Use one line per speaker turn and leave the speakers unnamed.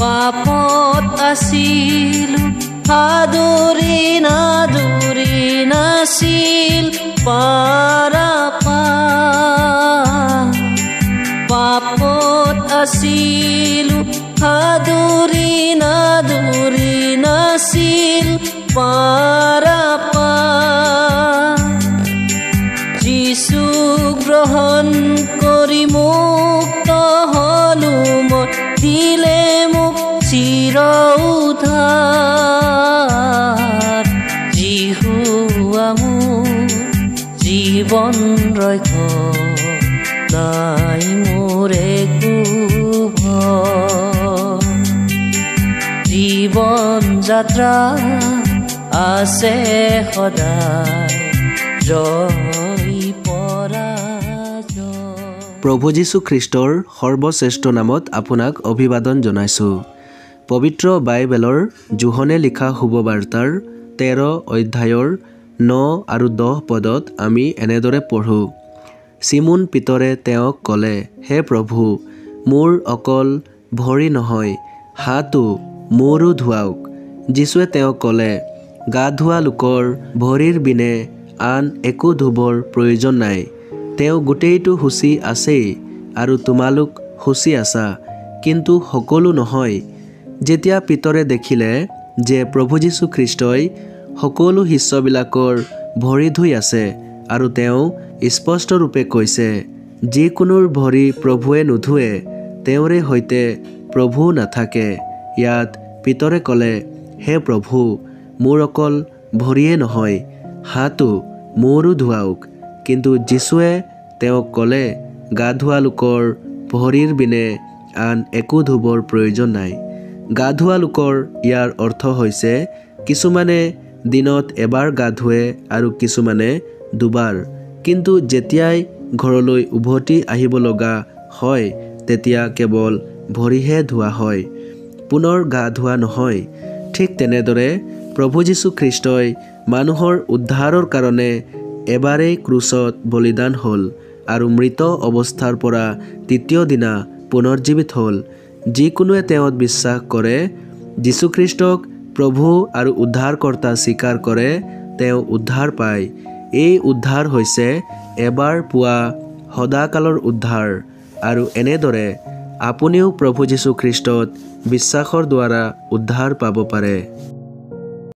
পাপত আছিলো, আদৰি নাছিল পাৰাপাৰ। পাপত আছিলো, আদৰি নাছিল পাৰাপাৰ। যিছু গ্ৰহণ কৰি মুক্ত হলো মই, দিলে মোক চিৰ উদ্ধাৰ। যিহুৱা মোৰ জীৱন ৰক্ষক, নাই মোৰ একো ভয়। জীৱন যাত্ৰা আছে সদায় জয় পৰাজয়।
প্ৰভু যীশু খ্ৰীষ্টৰ সৰ্বশ্ৰেষ্ঠ নামত আপোনাক অভিবাদন জনাইছোঁ। পবিত্ৰ বাইবেলৰ যোহনে লিখা শুভবাৰ্তাৰ 13 অধ্যায়ৰ 9 আৰু 10 পদত আমি এনেদৰে পঢ়োঁ। চিমোন পিতৰে তেওঁক ক'লে, হে প্ৰভু, মোৰ অকল ভৰি নহয়, হাতো মোৰো ধুৱাওক। যীশুৱে তেওঁক ক'লে, গা ধোৱা লোকৰ ভৰিৰ বিনে আন একো ধুবৰ প্ৰয়োজন নাই। তেওঁ গোটেইটো শুচি আছেই, আৰু তোমালোক শুচি আছা, কিন্তু সকলো নহয়। যেতিয়া পিতৰে দেখিলে যে প্ৰভু যীশু খ্ৰীষ্টই সকলো শিষ্যবিলাকৰ ভৰি ধুই আছে, আৰু তেওঁ স্পষ্টৰূপে কৈছে, যিকোনোৰ ভৰি প্ৰভুৱে নোধোৱে, তেওঁৰে সৈতে প্ৰভু নাথাকে। ইয়াত পিতৰে ক'লে, হে প্ৰভু, মোৰ অকল ভৰিয়ে নহয়, হাতো মোৰো ধুৱাওক। কিন্তু যীশুৱে তেওঁক ক'লে, গা ধোৱা লোকৰ ভৰিৰ বিনে আন একো ধুবৰ প্ৰয়োজন নাই। গা ধোৱা লোকৰ ইয়াৰ অৰ্থ হৈছে, কিছুমানে দিনত এবাৰ গা ধুৱে আৰু কিছুমানে দুবাৰ। কিন্তু যেতিয়াই ঘৰলৈ উভতি আহিব লগা হয়, তেতিয়া কেৱল ভৰিহে ধোৱা হয়, পুনৰ গা ধোৱা নহয়। ঠিক তেনেদৰে প্ৰভু যীশু খ্ৰীষ্টই মানুহৰ উদ্ধাৰৰ কাৰণে এবাৰেই ক্ৰুচত বলিদান হ'ল আৰু মৃত অৱস্থাৰ পৰা তৃতীয় দিনা পুনৰ্জীৱিত হ'ল। যিকোনোৱে তেওঁত বিশ্বাস কৰে, যীশুখ্ৰীষ্টক প্ৰভু আৰু উদ্ধাৰকৰ্তা স্বীকাৰ কৰে, তেওঁ উদ্ধাৰ পায়। এই উদ্ধাৰ হৈছে এবাৰ পোৱা সদাকালৰ উদ্ধাৰ, আৰু এনেদৰে আপুনিও প্ৰভু যীশুখ্ৰীষ্টত বিশ্বাসৰ দ্বাৰা উদ্ধাৰ পাব পাৰে।